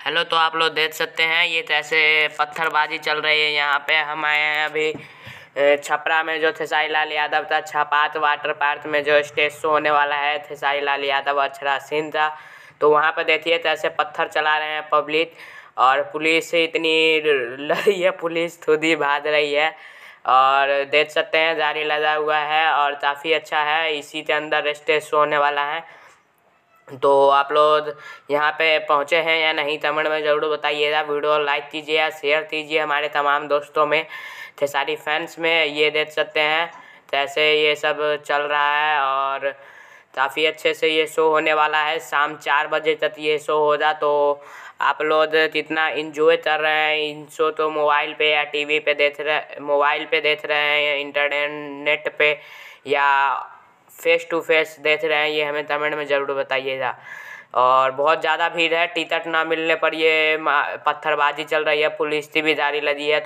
Hello, तो आप लोग देख सकते हैं ये जैसे पत्थरबाजी चल रही है। यहाँ पे हम आए हैं अभी छपरा में, जो खेसारी लाल यादव था। छपात वाटर पार्क में जो स्टेज शो होने वाला है, खेसारी लाल यादव अच्छा सीन था। तो वहाँ पर देखिए कैसे पत्थर चला रहे हैं पब्लिक, और पुलिस इतनी लड़ी है, पुलिस खुद ही भाग रही है। और देख सकते हैं जारी लगा हुआ है और काफ़ी अच्छा है। इसी के अंदर स्टेज शो होने वाला है। तो आप लोग यहाँ पे पहुँचे हैं या नहीं, कमेंट में ज़रूर बताइएगा। वीडियो लाइक कीजिए, शेयर कीजिए हमारे तमाम दोस्तों में, खेसारी फैंस में। ये देख सकते हैं कैसे ये सब चल रहा है, और काफ़ी अच्छे से ये शो होने वाला है। शाम 4 बजे तक ये शो होगा। तो आप लोग कितना इंजॉय कर रहे हैं इन शो, तो मोबाइल पे या टीवी पे देख रहे, मोबाइल पे देख रहे हैं या इंटरनेट पे या फेस टू फेस देख रहे हैं, ये हमें कमेंट में ज़रूर बताइएगा। और बहुत ज़्यादा भीड़ है, टिकट ना मिलने पर ये पत्थरबाजी चल रही है, पुलिस की भी जारी लगी है। तो